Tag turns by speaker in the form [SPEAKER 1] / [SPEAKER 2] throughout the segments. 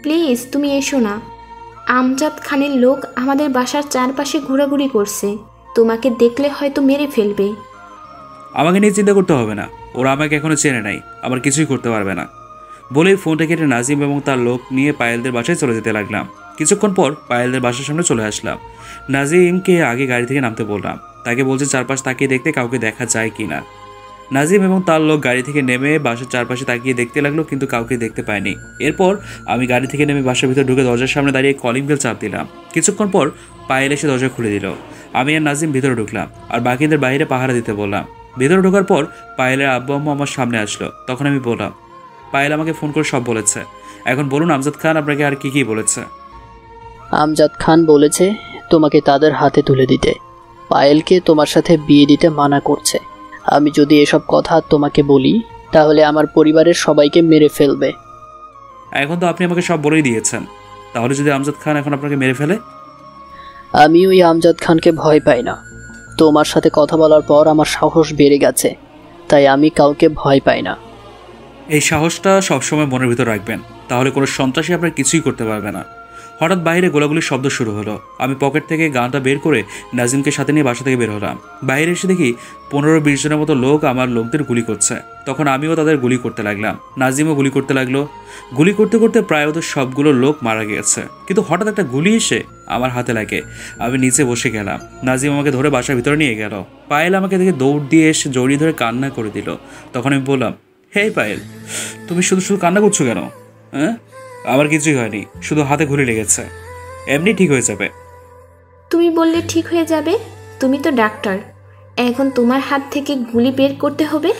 [SPEAKER 1] Please তুমি এসো না। আমজাদ খানের লোক আমাদের বাসার চারপাশে ঘোরাঘুরি করছে, তোমাকে দেখলে হয়তো মেরে ফেলবে।
[SPEAKER 2] আমাকে নিয়ে চিন্তা করতে হবে না, ওরা আমাকে এখনো চেনে নাই, আমার কিছুই করতে পারবে না। বলেই ফোনটা কেটে নাজিম এবং তার লোক নিয়ে পায়েলদের বাসায় চলে যেতে লাগলাম। কিছুক্ষণ পর পায়েলদের বাসার সামনে চলে আসলাম। নাজিমকে আগে গাড়ি থেকে নামতে বললাম, তাকে বলছে চারপাশ তাকিয়ে দেখতে কাউকে দেখা যায় কি না। নাজিম এবং তার লোক গাড়ি থেকে নেমে বাসার চারপাশে তাকিয়ে দেখতে লাগলো, কিন্তু কাউকে দেখতে পায়নি। এরপর আমি গাড়ি থেকে নেমে বাসার ভিতর ঢুকে দরজার সামনে দাঁড়িয়ে কলিং বেল চাপ দিলাম। কিছুক্ষণ পর পায়েল এসে দরজা খুলে দিল। আমি আর নাজিম ভিতরে ঢুকলাম আর বাকিদের বাইরে পাহারা দিতে বললাম। ভিতরে ঢোকার পর পায়েলের আব্বু আম্মু আমার সামনে আসলো। তখন আমি বললাম, পায়েল আমাকে ফোন করে সব বলেছে, এখন বলুন আমজাদ খান আপনাকে আর কি বলেছে।
[SPEAKER 3] আমজাদ খান বলেছে তোমাকে তাদের হাতে তুলে দিতে, পায়েলকে তোমার সাথে বিয়ে দিতে মানা করছে। আমি যদি এসব কথা তোমাকে বলি তাহলে আমার পরিবারের সবাইকে মেরে ফেলবে।
[SPEAKER 2] এখন তো আপনি আমাকে সব বলেই দিয়েছেন, তাহলে যদি আমজাদ খান এখন আপনাকে মেরে ফেলে?
[SPEAKER 3] আমি ওই আমজাদ খানকে ভয় পাই না। তোমার সাথে কথা বলার পর আমার সাহস বেড়ে গেছে, তাই আমি কাউকে ভয় পাই না।
[SPEAKER 2] এই সাহসটা সবসময় মনের ভিতর রাখবেন, তাহলে কোনো সন্ত্রাসী আপনার কিছুই করতে পারবে না। হঠাৎ বাইরে গোলাগুলির শব্দ শুরু হলো। আমি পকেট থেকে গানটা বের করে নাজিমকে সাথে নিয়ে বাসা থেকে বের হলাম। বাইরে এসে দেখি 15-20 জনের মতো লোক আমার লোকদের গুলি করছে। তখন আমিও তাদের গুলি করতে লাগলাম, নাজিমও গুলি করতে লাগলো। গুলি করতে করতে প্রায় ওদের সবগুলো লোক মারা গিয়েছে, কিন্তু হঠাৎ একটা গুলি এসে আমার হাতে লাগে। আমি নিচে বসে গেলাম। নাজিম আমাকে ধরে বাসার ভিতরে নিয়ে গেল। পায়েল আমাকে দেখে দৌড় দিয়ে এসে জড়িয়ে ধরে কান্না করে দিল। তখন আমি বললাম, হে পায়েল, তুমি শুধু শুধু কান্না করছো কেন? হ্যাঁ, আমার কিছুই হয়নি, শুধু হাতে গুলি লেগেছে, এমনি ঠিক হয়ে যাবে।
[SPEAKER 1] তুমি বললে ঠিক হয়ে যাবে? তুমি তো ডাক্তার, এখন তোমার হাত থেকে গুলি বের করতে হবে,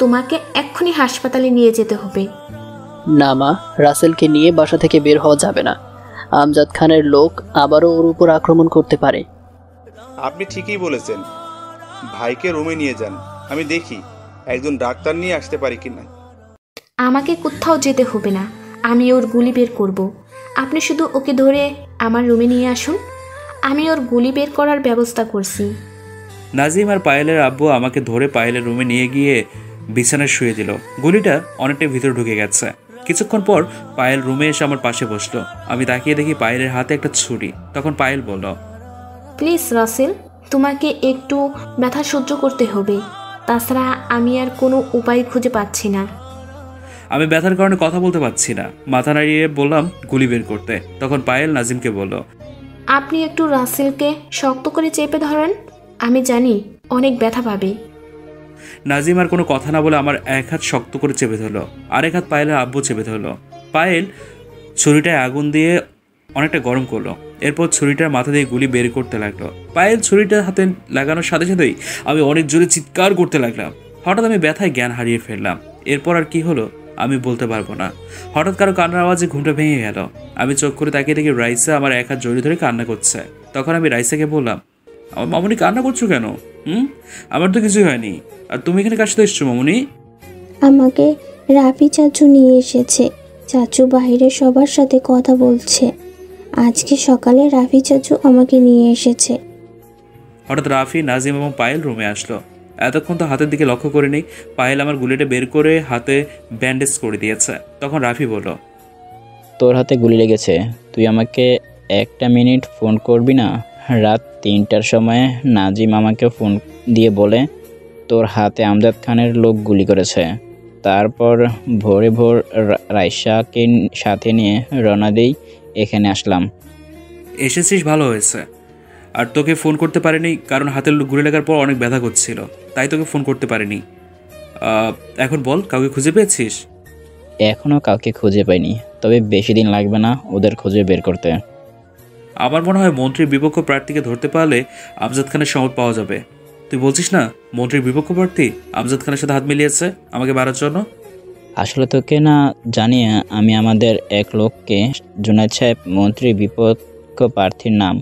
[SPEAKER 1] তোমাকে এক্ষুনি হাসপাতালে নিয়ে যেতে হবে।
[SPEAKER 3] না মা, রাসেলকে নিয়ে বাসা থেকে বের হওয়া যাবে না। আমজাদ খানের লোক আবারও ওর উপর আক্রমণ করতে পারে।
[SPEAKER 4] আপনি ঠিকই বলেছেন, ভাইকে রুমে নিয়ে যান, আমি দেখি একজন ডাক্তার নিয়ে আসতে পারি কিনা।
[SPEAKER 1] আমাকে কোথাও যেতে হবে না, আমি ওর গুলি বের করব। আপনি শুধু ওকে ধরে আমার রুমে নিয়ে আসুন, আমি ওর গুলি বের করার ব্যবস্থা করছি।
[SPEAKER 2] নাজিম আর পায়েলের আব্বু আমাকে ধরে পায়েলের রুমে নিয়ে গিয়ে বিছানায় শুয়ে দিল। গুলিটা অনেকটা ভিতরে ঢুকে গেছে। কিছুক্ষণ পর পায়েল রুমে এসে আমার পাশে বসলো। আমি তাকিয়ে দেখি পায়েলের হাতে একটা ছুরি। তখন পায়েল বলল,
[SPEAKER 1] প্লিজ রাসেল, তোমাকে একটু ব্যথা সহ্য করতে হবে, তাছাড়া আমি আর কোনো উপায় খুঁজে পাচ্ছি না।
[SPEAKER 2] আমি ব্যথার কারণে কথা বলতে পারছি না। মাথা নাড়িয়ে বললাম গুলি বের করতে। তখন পায়েল নাজিমকে বলল,
[SPEAKER 1] আপনি একটু রাসেলকে শক্ত করে চেপে ধরেন, আমি জানি অনেক ব্যথা পাবে।
[SPEAKER 2] নাজিম আর কোনো কথা না বলে আমার এক হাত শক্ত করে চেপে ধরলো, আরেক হাত পায়েলের আব্বু চেপে ধরলো। পায়েল ছুরিটায় আগুন দিয়ে অনেকটা গরম করলো। এরপর ছুরিটার মাথা দিয়ে গুলি বের করতে লাগলো। পায়েল ছুরিটা হাতে লাগানোর সাথে সাথেই আমি অনেক জোরে চিৎকার করতে লাগলাম। হঠাৎ আমি ব্যথায় জ্ঞান হারিয়ে ফেললাম। এরপর আর কি হলো আমি বলতে পারবো না। হঠাৎ কারো কান্নার আওয়াজে ঘুমটা ভেঙে গেল। আমি চোখ করে তাকিয়ে দেখি রাইসা আমার এক হাত জড়িয়ে ধরে কান্না করছে। তখন আমি রাইসাকে বললাম, আমার মামুনি কান্না করছো কেন? আমার তো কিছুই হয়নি। আর তুমি এখানে কার সাথে এসছো মামুনি?
[SPEAKER 5] আমাকে রাফি চাচু নিয়ে এসেছে, চাচু বাইরে সবার সাথে কথা বলছে। আজকে সকালে রাফি চাচু আমাকে নিয়ে এসেছে।
[SPEAKER 2] হঠাৎ রাফি, নাজিম এবং পায়েল রুমে আসলো। এতক্ষণ তো হাতের দিকে লক্ষ্য করিনি। পায়েল আমার গুলিটা বের করে হাতে ব্যান্ডেজ করে দিয়েছে। তখন রাফি বলল,
[SPEAKER 6] তোর হাতে গুলি লেগেছে, তুই আমাকে 1 মিনিট ফোন করবি না? রাত 3টার সময় নাজিম আমাকে ফোন দিয়ে বলে তোর হাতে আমজাদ খানের লোক গুলি করেছে। তারপর ভোর রাইসাকে সাথে নিয়ে রওনা দেই, এখানে আসলাম।
[SPEAKER 2] এসেছিস ভালো হয়েছে। আর তোকে ফোন করতে পারিনি কারণ হাতের গুলি লাগার পর অনেক ব্যথা করছিল, তাই তোকে ফোন করতে পারিনি। এখন বল, কাউকে খুঁজে পেয়েছিস?
[SPEAKER 6] এখনও কাউকে খুঁজে পাইনি, তবে বেশি দিন লাগবে না ওদের খুঁজে বের করতে।
[SPEAKER 2] আমার মনে হয় মন্ত্রীর বিপক্ষ প্রার্থীকে ধরতে পারলে আমজাদ খানের সমর্থ পাওয়া যাবে। তুই বলছিস না মন্ত্রীর বিপক্ষ প্রার্থী আমজাদ খানের সাথে হাত মিলিয়েছে আমাকে মারার জন্য?
[SPEAKER 6] আসলে তোকে না জানিয়ে আমি আমাদের এক লোককে, জুনায়েদ সাহেব মন্ত্রীর বিপক্ষ প্রার্থীর নাম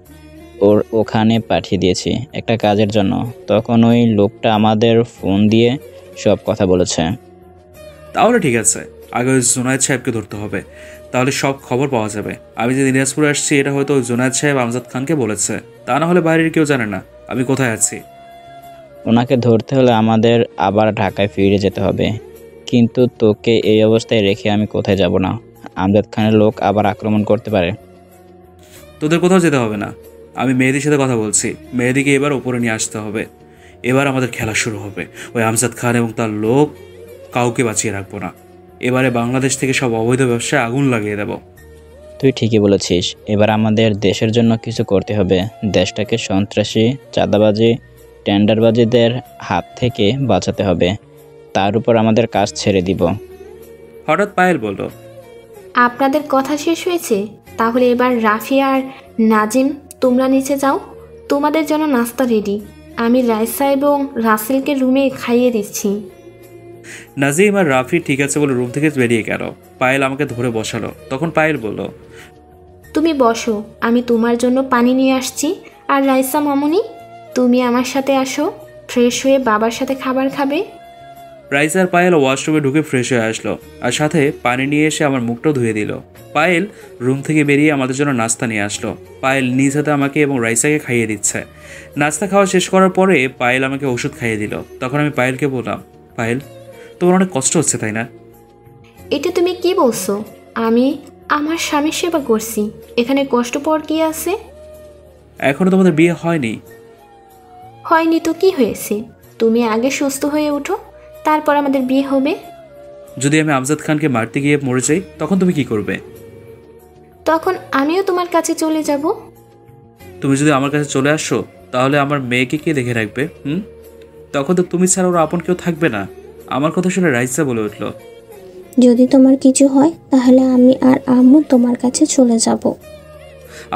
[SPEAKER 6] ওখানে পাঠিয়ে দিয়েছি একটা কাজের জন্য। তখন ওই লোকটা আমাদের ফোন দিয়ে সব কথা বলেছে।
[SPEAKER 2] তাহলে ঠিক আছে, আগে ওই জুনায়েদ সাহেবকে ধরতে হবে, তাহলে সব খবর পাওয়া যাবে। আমি যে দিনাজপুরে আসছি এটা হয়তো ওই জুনায়েদ সাহেব আমজাদ খানকে বলেছে, তা না হলে বাইরের কেউ জানে না আমি কোথায় আছি।
[SPEAKER 6] ওনাকে ধরতে হলে আমাদের আবার ঢাকায় ফিরে যেতে হবে, কিন্তু তোকে এই অবস্থায় রেখে আমি কোথায় যাব না। আমজাদ খানের লোক আবার আক্রমণ করতে পারে।
[SPEAKER 2] তোদের কোথাও যেতে হবে না, আমি মেহেদির সাথে কথা বলছি। মেহেদিকে এবার ওপরে নিয়ে আসতে হবে। এবার আমাদের খেলা শুরু হবে। ওই আমজাদ খান এবং তার লোক কাউকে বাঁচিয়ে রাখবো না। এবারে বাংলাদেশ থেকে সব অবৈধ ব্যবসায় আগুন লাগিয়ে দেব।
[SPEAKER 6] তুই ঠিকই বলেছিস, এবার আমাদের দেশের জন্য কিছু করতে হবে। দেশটাকে সন্ত্রাসী, চাঁদাবাজি, টেন্ডারবাজিদের হাত থেকে বাঁচাতে হবে। তার উপর আমাদের কাজ ছেড়ে দিব।
[SPEAKER 2] হঠাৎ পায়েল বলল,
[SPEAKER 1] আপনাদের কথা শেষ হয়েছে? তাহলে এবার রাফি আর নাজিম তোমরা নিচে যাও, তোমাদের জন্য নাস্তা রেডি। আমি রাইসা এবং রাসেলকে রুমে খাইয়ে দিচ্ছি।
[SPEAKER 2] নাজিম আর রাফি ঠিক আছে বলে রুম থেকে বেরিয়ে গেল। পায়েল আমাকে ধরে বসালো। তখন পায়েল বলল,
[SPEAKER 1] তুমি বসো, আমি তোমার জন্য পানি নিয়ে আসছি। আর রাইসা মামুনি, তুমি আমার সাথে আসো, ফ্রেশ হয়ে বাবার সাথে খাবার খাবে।
[SPEAKER 2] রাইসা আর পায়েল ওয়াশরুমে ঢুকে ফ্রেশ হয়ে আসলো, আর সাথে পানি নিয়ে এসে আমার মুখটাও ধুয়ে দিল। পায়েল রুম থেকে বেরিয়ে আমাদের জন্য নাস্তা নিয়ে আসলো। পায়েল নিজ হাতে আমাকে এবং রাইসাকে খাইয়ে দিচ্ছে। নাস্তা খাওয়া শেষ করার পরে পায়েল আমাকে ওষুধ খাইয়ে দিল। তখন আমি পায়েলকে বললাম, পায়েল, তোমার অনেক কষ্ট হচ্ছে তাই না?
[SPEAKER 1] এটা তুমি কি বলছো? আমি আমার স্বামীর সেবা করছি, এখানে কষ্ট পাওয়ার কি আছে?
[SPEAKER 2] এখনো তোমাদের বিয়ে হয়নি।
[SPEAKER 1] হয়নি তো কি হয়েছে? তুমি আগে সুস্থ হয়ে ওঠো, তারপর আমাদের বিয়ে হবে।
[SPEAKER 2] যদি আমি আমজাদ খানকে মারতে গিয়ে মরে যাই, তখন তুমি কি করবে?
[SPEAKER 1] তখন আমিও তোমার কাছে চলে যাব।
[SPEAKER 2] তুমি যদি আমার কাছে চলে আসো, তাহলে আমার মেয়েকে কে দেখে রাখবে? তখন তো তুমি ছাড়া ওর আপন কেউ থাকবে না। আমার কথা শুনে রাইসা বলে উঠল,
[SPEAKER 5] যদি তোমার কিছু হয় তাহলে আমি আর আম্মু তোমার কাছে চলে যাব।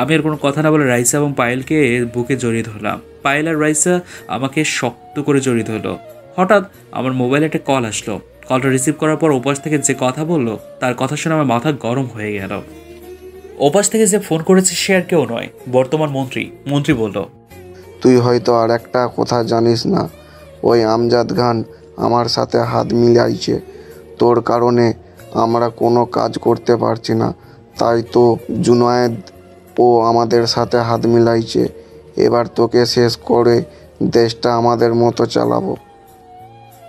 [SPEAKER 2] আমি আর কোনো কথা না বলে রাইসা এবং পায়েলকে বুকে জড়িয়ে ধরলাম। পায়েল আর রাইসা আমাকে শক্ত করে জড়িয়ে ধরলো। হঠাৎ আমার মোবাইলে একটা কল আসলো। কলটা রিসিভ করার পর ওপাশ থেকে যে কথা বললো, তার কথা শুনে আমার মাথা গরম হয়ে গেল। ওপাশ থেকে যে ফোন করেছে সে আর কেউ নয়, বর্তমান মন্ত্রী। মন্ত্রী বলল,
[SPEAKER 7] তুই হয়তো আর একটা কথা জানিস না, ওই আমজাদ খান আমার সাথে হাত মিলাইছে। তোর কারণে আমরা কোনো কাজ করতে পারছি না, তাই তো জুনায়েদ ও আমাদের সাথে হাত মিলাইছে। এবার তোকে শেষ করে দেশটা আমাদের মতো চালাবো।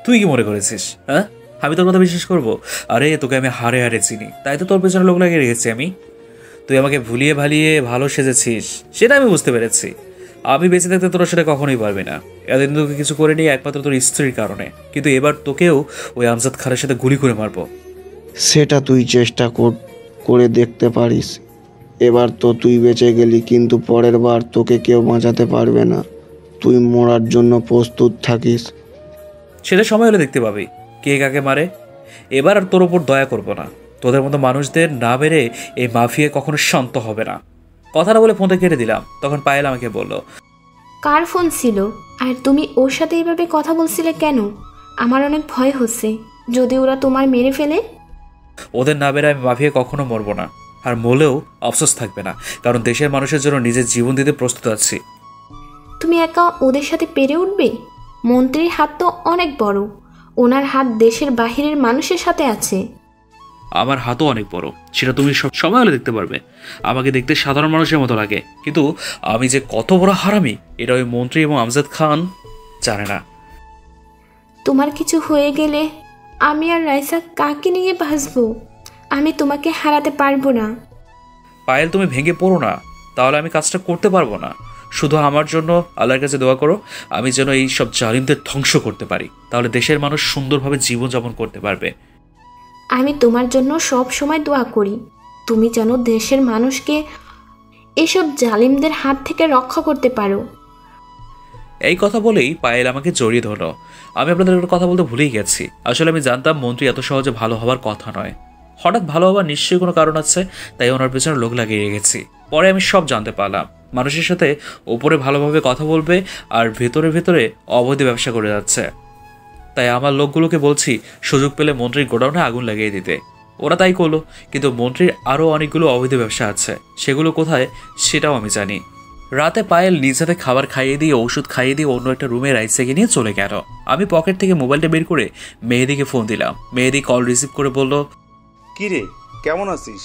[SPEAKER 2] তুই কি মনে করেছিস? হ্যাঁ, আমি তোর কথা বিশ্বাস করবো? আরে তোকে আমি হারে হারে চিনি, তাই তো তোর পেছনে লোক লাগিয়ে রেখেছি আমি। তুই আমাকে ভুলিয়ে ভালিয়ে ভালো সেজেছিস, সেটা আমি বুঝতে পেরেছি। আমি বেঁচে থাকতে তোরা সেটা কখনোই পারবি না। এতদিন তোকে কিছু করে নিই একমাত্র তোর স্ত্রীর কারণে, কিন্তু এবার তোকেও ওই আমজাদ খানের সাথে গুলি করে মারবো।
[SPEAKER 7] সেটা তুই চেষ্টা করে দেখতে পারিস। এবার তো তুই বেঁচে গেলি, কিন্তু পরের বার তোকে কেউ বাঁচাতে পারবে না। তুই মরার জন্য প্রস্তুত থাকিস।
[SPEAKER 2] সেটা সময় হলে দেখতে পাবি কে কাকে মারে। এবার আর তোর ওপর দয়া করবো না। তোদের মতো মানুষদের না মেরে এই মাফিয়া কখনো শান্ত হবে না। কথাটা বলে ফোনটা কেটে দিলাম। তখন পায়েল আমাকে বলল,
[SPEAKER 1] কার ফোন ছিল? আর তুমি ওর সাথে এইভাবে কথা বলছিলে কেন? আমার অনেক ভয় হচ্ছে, যদি ওরা তোমার মেরে ফেলে।
[SPEAKER 2] ওদের না মেরে আমি মাফিয়া কখনো মরবো না, আর মরলেও আফসোস থাকবে না, কারণ দেশের মানুষের জন্য নিজের জীবন দিতে প্রস্তুত আছি।
[SPEAKER 1] তুমি একা ওদের সাথে পেরে উঠবে? মন্ত্রীর হাত তো অনেক বড়, ওনার হাত দেশের বাহিরের মানুষের সাথে আছে।
[SPEAKER 2] আমার হাতও অনেক বড়, সেটা তুমি সব সময় হলে দেখতে পারবে। আমাকে দেখতে সাধারণ মানুষের মতো লাগে, কিন্তু আমি যে কত বড় হারামি এটা ওই মন্ত্রী এবং আমজাদ খান জানে না।
[SPEAKER 1] তোমার কিছু হয়ে গেলে আমি আর রাইসা কাকে নিয়ে বাঁচবো? আমি তোমাকে হারাতে পারবো না।
[SPEAKER 2] পায়েল, তুমি ভেঙে পড়ো না, তাহলে আমি কাজটা করতে পারবো না। শুধু আমার জন্য আল্লাহর কাছে দোয়া করো, আমি যেন এই সব জালিমদের ধ্বংস করতে পারি, তাহলে দেশের মানুষ সুন্দরভাবে জীবনযাপন করতে পারবে।
[SPEAKER 1] আমি তোমার জন্য সব সময় দোয়া করি, তুমি যেন দেশের মানুষকে এসব জালিমদের হাত থেকে রক্ষা করতে পারো।
[SPEAKER 2] এই কথা বলেই পায়েল আমাকে জড়িয়ে ধরলো। আমি আপনাদের একটা কথা বলতে ভুলেই গেছি। আসলে আমি জানতাম মন্ত্রী এত সহজে ভালো হওয়ার কথা নয়। হঠাৎ ভালো হওয়ার নিশ্চয়ই কোনো কারণ আছে, তাই ওনার পেছনে লোক লাগিয়ে রেখেছি। পরে আমি সব জানতে পারলাম। মানুষের সাথে ওপরে ভালোভাবে কথা বলবে আর ভেতরে ভেতরে অবৈধ ব্যবসা করে যাচ্ছে। তাই আমার লোকগুলোকে বলছি সুযোগ পেলে মন্ত্রীর গোডাউনে আগুন লাগিয়ে দিতে। ওরা তাই করলো, কিন্তু মন্ত্রীর আরও অনেকগুলো অবৈধ ব্যবসা আছে, সেগুলো কোথায় সেটাও আমি জানি। রাতে পায়েল নিজ হাতে খাবার খাইয়ে দিয়ে ওষুধ খাইয়ে দিয়ে অন্য একটা রুমে রাইসাকে নিয়ে চলে গেল। আমি পকেট থেকে মোবাইলটা বের করে মেহেদিকে ফোন দিলাম। মেহেদি কল রিসিভ করে বলল,
[SPEAKER 4] কি রে, কেমন আছিস?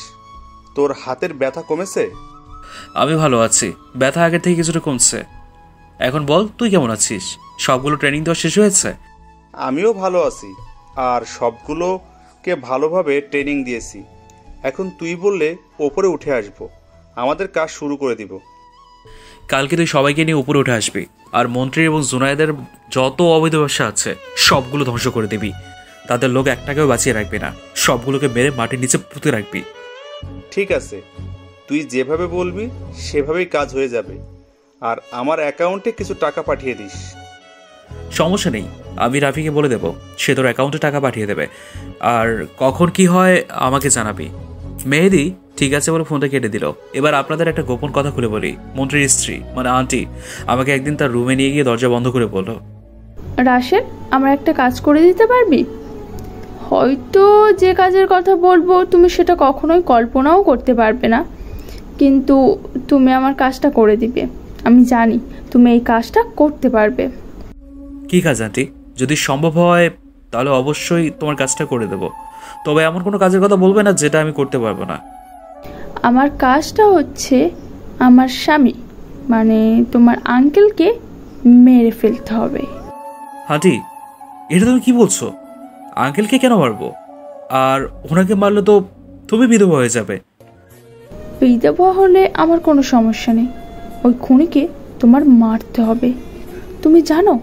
[SPEAKER 4] তোর হাতের ব্যথা কমেছে?
[SPEAKER 2] আমি ভালো আছি, ব্যথা আগের থেকে কিছুটা কমছে। এখন বল, তুই কেমন আছিস? সবগুলো ট্রেনিং দেওয়া শেষ হয়েছে?
[SPEAKER 4] আমিও ভালো আছি, আর সবগুলোকে ভালোভাবে ট্রেনিং দিয়েছি। এখন তুই বললে ওপরে উঠে আসবো, আমাদের কাজ শুরু করে দিব।
[SPEAKER 2] কালকে তুই সবাইকে নিয়ে উপরে উঠে আসবি, আর মন্ত্রী এবং জুনায়েদের যত অবৈধ ব্যবসা আছে সবগুলো ধ্বংস করে দিবি। তাদের লোক একটাকেও বাঁচিয়ে রাখবি না, সবগুলোকে মেরে মাটির নিচে পুঁতে রাখবি।
[SPEAKER 4] ঠিক আছে, তুই যেভাবে বলবি সেভাবেই কাজ হয়ে যাবে। আর আমার অ্যাকাউন্টে কিছু টাকা পাঠিয়ে দিস।
[SPEAKER 2] সমস্যা নেই, আমি রাফিকে বলে দেবো, সে তোর অ্যাকাউন্টে টাকা পাঠিয়ে দেবে। আর কখন কি হয় আমাকে জানাবি। মেহেদি ঠিক আছে বলে ফোনটা কেটে দিল। এবার আপনাদের একটা গোপন কথা খুলে বলি। মন্ত্রীর স্ত্রী মানে আন্টি আমাকে একদিন তার রুমে নিয়ে গিয়ে দরজা বন্ধ করে বলল,
[SPEAKER 8] রাশেদ, আমার একটা কাজ করে দিতে পারবি? হয়তো যে কাজের কথা বলবো তুমি সেটা কখনোই কল্পনাও করতে পারবে না, কিন্তু তুমি আমার কাজটা করে দিবে। আমি জানি তুমি এই কাজটা করতে পারবে।
[SPEAKER 2] কি কাজ আন্টি? যদি সম্ভব হয় তাহলে অবশ্যই তোমার কাজটা করে দেব, তবে এমন কোনো কাজের কথা বলবে না যেটা আমি করতে পারবো না।
[SPEAKER 8] আমার কাজটা হচ্ছে আমার স্বামী মানে তোমার আঙ্কেলকে মেরে ফেলতে হবে।
[SPEAKER 2] আন্টি এটা তুমি কি বলছো? আঙ্কেলকে কেন মারবো? আর ওনাকে মারলে তো তুমি বিধবা হয়ে যাবে।
[SPEAKER 8] বিধবা হলে আমার কোনো সমস্যা নেই, ওই খুনিকে তোমার মারতে হবে। তুমি জানো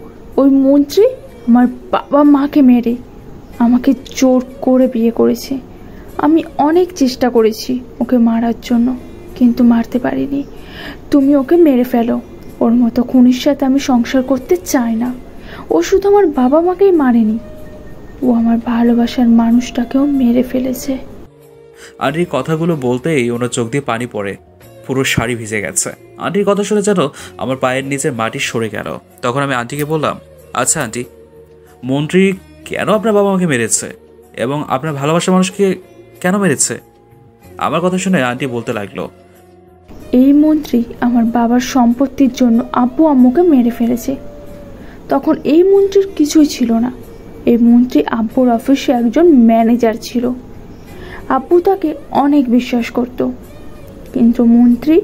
[SPEAKER 8] ওই মন্ত্রী আমার বাবা মাকে মেরে আমাকে জোর করে বিয়ে করেছে। আমি অনেক চেষ্টা করেছি ওকে মারার জন্য, কিন্তু মারতে পারিনি। তুমি ওকে মেরে ফেলো, ওর মতো খুনির সাথে আমি সংসার করতে চাই না। ও শুধু আমার বাবা মাকেই মারেনি, ও আমার ভালোবাসার মানুষটাকেও মেরে ফেলেছে।
[SPEAKER 2] আন্টির কথাগুলো বলতেই ওনার চোখ দিয়ে পানি পড়ে, পুরো শাড়ি ভিজে গেছে। আন্টির কথা শুনে যেন আমার পায়ের নিচে মাটি সরে গেল। তখন আমি আন্টিকে বললাম, আচ্ছা আন্টি, মন্ত্রী কেন আপনার বাবা মাকে মেরেছে এবং আপনার ভালোবাসার মানুষকে কেন মেরেছে? আমার কথা শুনে আন্টি বলতে লাগলো,
[SPEAKER 8] এই মন্ত্রী আমার বাবার সম্পত্তির জন্য আব্বু আম্মুকে মেরে ফেলেছে। তখন এই মন্ত্রীর কিছুই ছিল না, এই মন্ত্রী আব্বুর অফিসে একজন ম্যানেজার ছিল। আব্বু তাকে অনেক বিশ্বাস করত, কিন্তু মন্ত্রী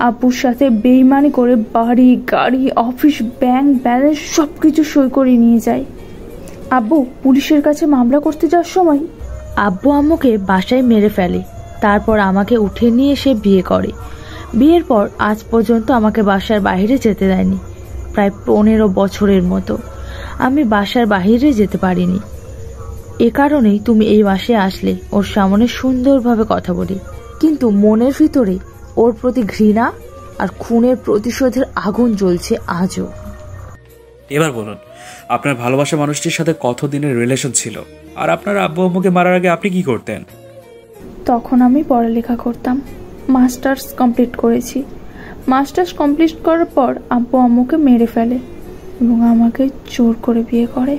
[SPEAKER 8] আব্বুর সাথে বেইমানি করে বাড়ি গাড়ি অফিস ব্যাংক ব্যালেন্স সব কিছু সই করে নিয়ে যায়। আব্বু পুলিশের কাছে মামলা করতে যাওয়ার সময়
[SPEAKER 9] আব্বু আম্মুকে বাসায় মেরে ফেলে, তারপর আমাকে উঠে নিয়ে সে বিয়ে করে। বিয়ের পর আজ পর্যন্ত আমাকে বাসার বাইরে যেতে দেয়নি, প্রায় 15 বছরের মতো আমি বাসার বাইরে যেতে পারিনি। এ কারণেই তুমি এই বাসায় আসলে ওর সামনে সুন্দরভাবে কথা বলি, কিন্তু মনের ভিতরে ওর প্রতি ঘৃণা আর খুনের প্রতিশোধের আগুন জ্বলছে আজও।
[SPEAKER 2] এবার বলুন, আপনার ভালোবাসা মানুষটির সাথে কতদিনের রিলেশন ছিল? আর আপনার আব্বু আম্মুকে মারার আগে আপনি কি করতেন?
[SPEAKER 8] তখন আমি পড়ালেখা করতাম, মাস্টার্স কমপ্লিট করেছি। মাস্টার্স কমপ্লিট করার পর আব্বু আম্মুকে মেরে ফেলে এবং আমাকে জোর করে বিয়ে করে।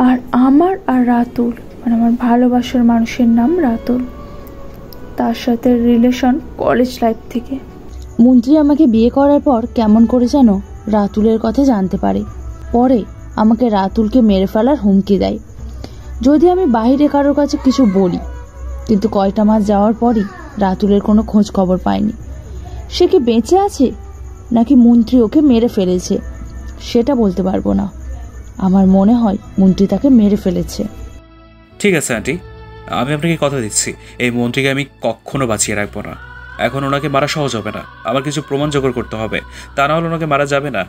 [SPEAKER 8] আর আমার আর রাতুল মানে আমার ভালোবাসার মানুষের নাম রাতুল, তার সাথে রিলেশন কলেজ লাইফ থেকে।
[SPEAKER 9] মন্ত্রী আমাকে বিয়ে করার পর কেমন করে যেন রাতুলের কথা জানতে পারে, পরে আমাকে রাতুলকে মেরে ফেলার হুমকি দেয় যদি আমি বাইরে কারোর কাছে কিছু বলি। কিন্তু কয়টা মাস যাওয়ার পরই রাতুলের কোনো খোঁজ খবর পাইনি। সে কি বেঁচে আছে নাকি মন্ত্রী ওকে মেরে ফেলেছে সেটা বলতে পারবো না। আমার মনে হয় মন্ত্রী তাকে মেরে ফেলেছে।
[SPEAKER 2] ঠিক আছে আন্টি, আমি আপনাকে কথা দিচ্ছি, এই মন্ত্রীকে আমি কখনো বাঁচিয়ে রাখবো না। এখন ওনাকে মারা সহজ হবে না, আমার কিছু প্রমাণ জোগাড় করতে হবে, তা না হলে ওনাকে মারা যাবে না।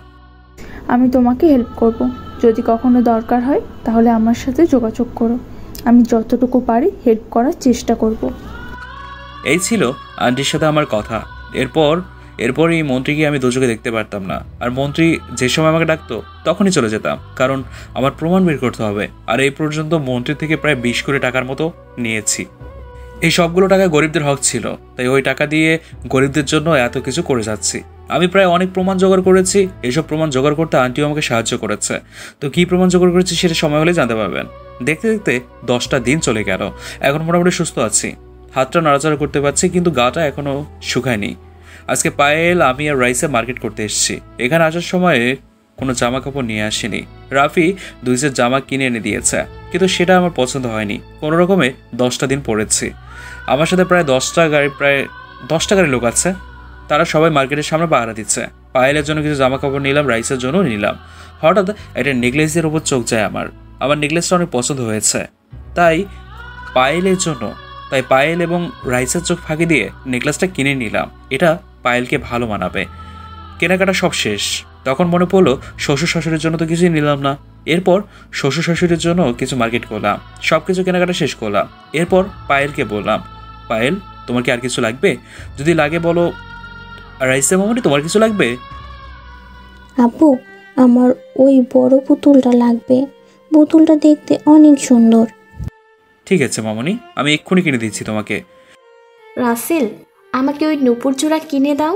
[SPEAKER 8] আমি তোমাকে হেল্প করব, যদি কখনো দরকার হয় তাহলে আমার সাথে যোগাযোগ করো, আমি যতটুকু পারি হেল্প করার চেষ্টা করব।
[SPEAKER 2] এই ছিল আন্টির সাথে আমার কথা। এরপর এই মন্ত্রীকে আমি দুচোখে দেখতে পারতাম না। আর মন্ত্রী যে সময় আমাকে ডাকতো তখনই চলে যেতাম, কারণ আমার প্রমাণ বের করতে হবে। আর এই পর্যন্ত মন্ত্রী থেকে প্রায় 20 কোটি টাকার মতো নিয়েছি। এই সবগুলো টাকা গরিবদের হক ছিল, তাই ওই টাকা দিয়ে গরিবদের জন্য এত কিছু করে যাচ্ছি। আমি প্রায় অনেক প্রমাণ জোগাড় করেছি, এইসব প্রমাণ জোগাড় করতে আন্টিও আমাকে সাহায্য করেছে। তো কী প্রমাণ জোগাড় করেছি সেটা সময় হলে জানতে পারবেন। দেখতে দেখতে 10টা দিন চলে গেল। এখন মোটামুটি সুস্থ আছি, হাতটা নাড়াচাড়া করতে পারছি, কিন্তু গাটা এখনও শুকায়নি। আজকে পায়েল, আমি আর রাইসা মার্কেট করতে এসেছি। এখানে আসার সময় কোনো জামা কাপড় নিয়ে আসিনি। রাফি 2 সেট জামা কিনে এনে দিয়েছে, কিন্তু সেটা আমার পছন্দ হয়নি। কোনো রকমে 10টা দিন পড়েছি। আমার সাথে প্রায় 10টা গাড়ি লোক আছে, তারা সবাই মার্কেটের সামনে পাহারা দিচ্ছে। পায়েলের জন্য কিছু জামা কাপড় নিলাম, রাইসের জন্য নিলাম। হঠাৎ একটা নেকলেসের উপর চোখ যায় আমার নেকলেসটা অনেক পছন্দ হয়েছে, তাই পায়েলের জন্য তাই পায়েল এবং রাইসের চোখ ফাঁকি দিয়ে নেকলেসটা কিনে নিলাম। এটা পায়েলকে ভালো মানাবে। কেনাকাটা সব শেষ। তখন মনে পড়লো শ্বশুর শাশুড়ির জন্য তো কিছুই নিলাম না। এরপর শ্বশুর শাশুড়ির জন্য কিছু মার্কেট করলাম, সব কিছু কেনাকাটা শেষ করলাম। এরপর পায়েলকে বললাম, পায়েল তোমার কি আর কিছু লাগবে? যদি লাগে বলো। রাইসা মামনি তোমার কিছু লাগবে?
[SPEAKER 5] আপু, আমার ওই বড় পুতুলটা লাগবে। পুতুলটা দেখতে অনেক সুন্দর।
[SPEAKER 2] ঠিক আছে মামনি, আমি এক্ষুনি কিনে দিচ্ছি তোমাকে।
[SPEAKER 1] রাসেল, আমাকে ওই নূপুর জোড়া কিনে দাও।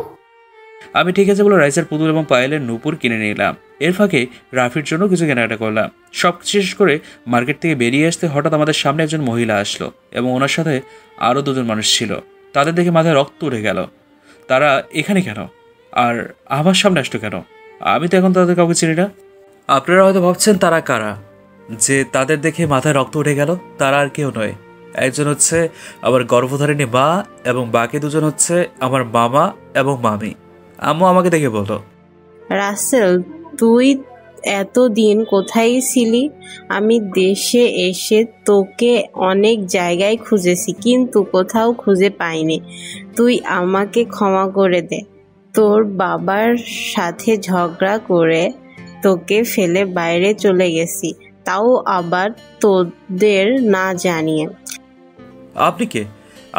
[SPEAKER 2] আমি ঠিক আছে বলে রাইসের পুতুল এবং পায়েলের নূপুর কিনে নিলাম। এর ফাঁকে রাফির জন্য কিছু কেনাকাটা করলাম। সব শেষ করে মার্কেট থেকে বেরিয়ে আসতে হঠাৎ আমাদের সামনে একজন মহিলা আসলো এবং ওনার সাথে আরও দুজন মানুষ ছিল। তাদের দেখে মাথায় রক্ত উঠে গেল। তারা এখানে কেন আর আমার সামনে আসলো কেন? আমি তো এখন তাদের কাউকে চিনি না। আপনারা হয়তো ভাবছেন তারা কারা, যে তাদের দেখে মাথায় রক্ত উঠে গেল। তারা আর কেউ নয়, একজন হচ্ছে আমার গর্ভধারিণী মা এবং বাকি দুজন হচ্ছে আমার মামা এবং মামি। আম্মু আমাকে দেখে বলল,
[SPEAKER 10] রাসেল, তুই এতদিন কোথায় ছিলি? আমি দেশে এসে তোকে অনেক জায়গায় খুঁজেছি, কিন্তু কোথাও খুঁজে পাইনি। তুই আমাকে ক্ষমা করে দে। তোর বাবার সাথে ঝগড়া করে তোকে ফেলে বাইরে চলে গেছি, তাও আবার তোদের না জানিয়ে।
[SPEAKER 2] আপনি কে?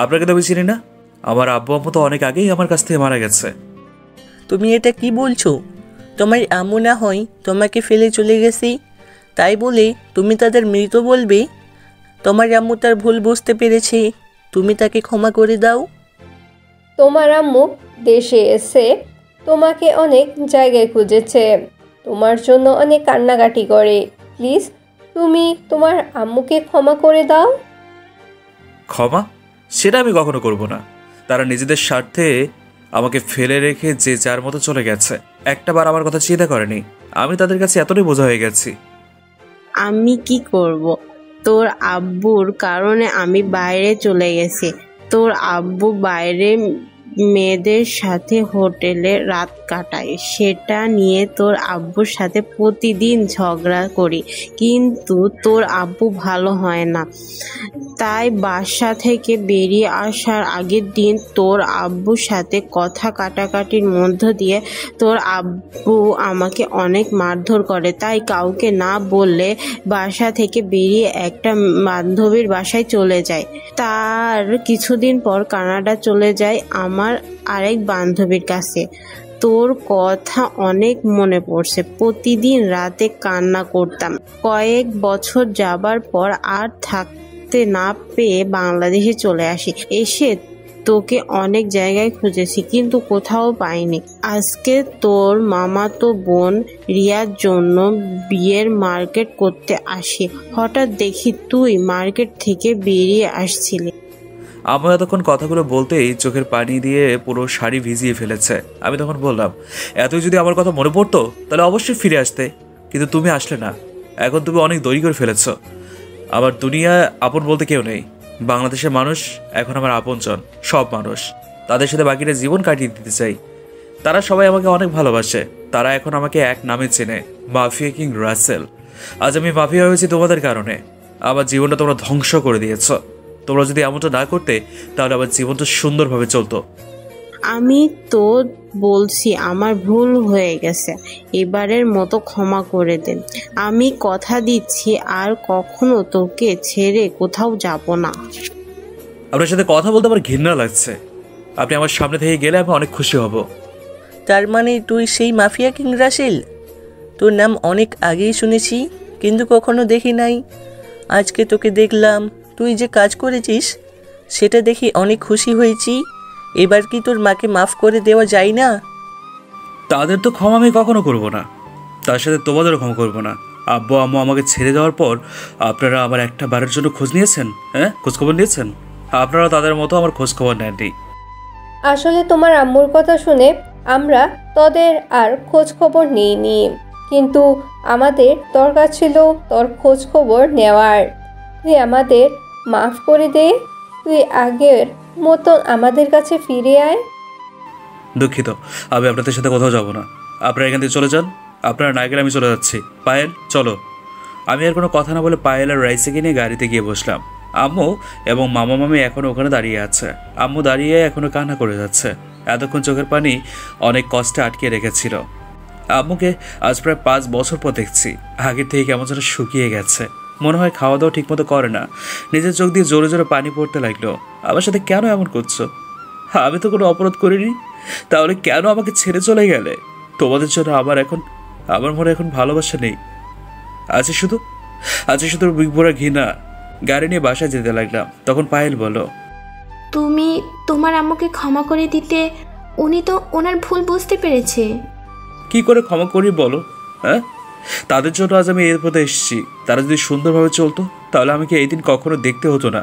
[SPEAKER 2] আপনাকে তো আমি চিনি না। আমার আব্বু আম্মু তো অনেক আগেই আমার কাছ থেকে মারা গেছে।
[SPEAKER 11] তুমি এটা কি বলছো? তোমার আম্মু না হয় তোমাকে ফেলে চলে গেছি, তাই বলে তুমি তাদের মৃত বলবে? তোমার আম্মু তার ভুল বুঝতে পেরেছে, তুমি তাকে ক্ষমা করে দাও।
[SPEAKER 12] তোমার আম্মু দেশে এসে তোমাকে অনেক জায়গায় খুঁজেছে, তোমার জন্য অনেক কান্নাকাটি করে। প্লিজ তুমি তোমার আম্মুকে ক্ষমা করে দাও।
[SPEAKER 2] ক্ষমা? সেটা আমি কখনো করব না। তারা নিজেদের স্বার্থে আমাকে ফেলে রেখে যে যার মতো চলে গেছে, একটাবার আমার কথা চিন্তা করেনি। আমি তাদের কাছে এতটাই বোঝা হয়ে গেছি।
[SPEAKER 10] আমি কি করব? তোর আব্বুর কারণে আমি বাইরে চলে গেছি। তোর আব্বু বাইরে মেয়েদের সাথে হোটেলে রাত কাটায়, সেটা নিয়ে তোর আব্বুর সাথে প্রতিদিন ঝগড়া করি, কিন্তু তোর আব্বু ভালো হয় না। তাই বাসা থেকে বেরিয়ে আসার আগের দিন তোর আব্বুর সাথে কথা কাটাকাটির মধ্য দিয়ে তোর আব্বু আমাকে অনেক মারধর করে। তাই কাউকে না বললে বাসা থেকে বেরিয়ে একটা বান্ধবীর বাসায় চলে যায়। তার কিছুদিন পর কানাডা চলে যায় আমার আরেক বান্ধবীর কাছে। তোর কথা অনেক মনে পড়ছে, প্রতিদিন রাতে কান্না করতাম। কয়েক বছর যাবার পর আর থাকতে না পেয়ে বাংলাদেশে চলে আসি। এসে তোকে অনেক জায়গায় খুঁজেছি, কিন্তু কোথাও পাইনি। আজকে তোর মামাতো বোন রিয়ার জন্য বিয়ের মার্কেট করতে আসি, হঠাৎ দেখি তুই মার্কেট থেকে বেরিয়ে আসছিলি।
[SPEAKER 2] আমার এতক্ষণ কথাগুলো বলতেই চোখের পানি দিয়ে পুরো শাড়ি ভিজিয়ে ফেলেছে। আমি তখন বললাম, এতই যদি আমার কথা মনে পড়তো তাহলে অবশ্যই ফিরে আসতে, কিন্তু তুমি আসলে না। এখন তুমি অনেক দেরি করে ফেলেছ। আমার দুনিয়ায় আপন বলতে কেউ নেই। বাংলাদেশের মানুষ এখন আমার আপনজন, সব মানুষ। তাদের সাথে বাকিটা জীবন কাটিয়ে দিতে চাই। তারা সবাই আমাকে অনেক ভালোবাসে। তারা এখন আমাকে এক নামে চেনে, মাফিয়া কিং রাসেল। আজ আমি মাফিয়া হয়েছি তোমাদের কারণে। আমার জীবনটা তোমরা ধ্বংস করে দিয়েছ। তোমরা যদি এমনটা না করতে তাহলে আমার জীবনটা সুন্দরভাবে চলতো।
[SPEAKER 10] আমি তো বলছি আমার ভুল হয়ে গেছে, এবারের মতো ক্ষমা করে দেন। আমি কথা দিচ্ছি আর কখনো তোকে ছেড়ে কোথাও যাব না।
[SPEAKER 2] আপনার সাথে কথা বলতে আমার ঘৃণা লাগছে। আপনি আমার সামনে থেকে গেলে আমি অনেক খুশি হব।
[SPEAKER 11] তার মানে তুই সেই মাফিয়া কিং রাসেল? তোর নাম অনেক আগেই শুনেছি, কিন্তু কখনো দেখি নাই। আজকে তোকে দেখলাম, তুই যে কাজ করেছিস সেটা দেখি অনেক খুশি হয়েছি। এবার কি তোর মাকে মাফ করে দেওয়া যায় না?
[SPEAKER 2] তাদের তো ক্ষমা আমি কখনো করব না, তার সাথে তোমাদেরও ক্ষমা করব না। আব্বু আম্মু আমাকে ছেড়ে যাওয়ার পর আপনারা আমার একটা বারের জন্য খোঁজ নিয়েছেন? হ্যাঁ, খোঁজখবর নিয়েছেন? আপনারা তাদের মতো আমার খোঁজখবর নেননি।
[SPEAKER 12] আসলে তোমার আম্মুর কথা শুনে আমরা তোদের আর খোঁজ খবর নিইনি, কিন্তু আমাদের দরকার ছিল তোর খোঁজ খবর নেওয়ার। তুই আমাদের মাফ করে দে, তুই আগের মতন আমাদের কাছে ফিরে আয়।
[SPEAKER 2] দুঃখিত, আমি আপনাদের সাথে কোথাও যাব না। আপনারা এখান থেকে চলে যান। আপনারা না গেলে আমি চলে যাচ্ছি। পায়েল চলো। আমি আর কোনো কথা না বলে পায়েল আর রাইসিকে নিয়ে গাড়িতে গিয়ে বসলাম। আম্মু এবং মামা মামি এখনও ওখানে দাঁড়িয়ে আছে। আম্মু দাঁড়িয়ে এখনও কান্না করে যাচ্ছে। এতক্ষণ চোখের পানি অনেক কষ্টে আটকে রেখেছিল। আম্মুকে আজ প্রায় 5 বছর পর দেখছি। আগের থেকে কেমন যেন শুকিয়ে গেছে, মনে হয় খাওয়া দাওয়া ঠিকমতো করে না। নিজের চোখ দিয়ে জোরে জোরে পানি পড়তে লাগলো। আমার সাথে কেন এমন করছো? আমি তো কোনো অপরাধ করিনি, তাহলে কেন আমাকে ছেড়ে চলে গেলে? তোমাদের জন্য আমার মনে এখন ভালোবাসা নেই, আছে শুধু বুক ভরা ঘৃণা। গাড়ি নিয়ে বাসায় যেতে লাগলাম, তখন পায়েল বলো,
[SPEAKER 1] তুমি তোমার আম্মুকে ক্ষমা করে দিতে, উনি তো ওনার ভুল বুঝতে পেরেছে।
[SPEAKER 2] কি করে ক্ষমা করি বলো? হ্যাঁ, তাদের জন্য আজ আমি এর পথে এসেছি। তারা যদি সুন্দরভাবে চলতো তাহলে আমাকে এই দিন কখনো দেখতে হতো না।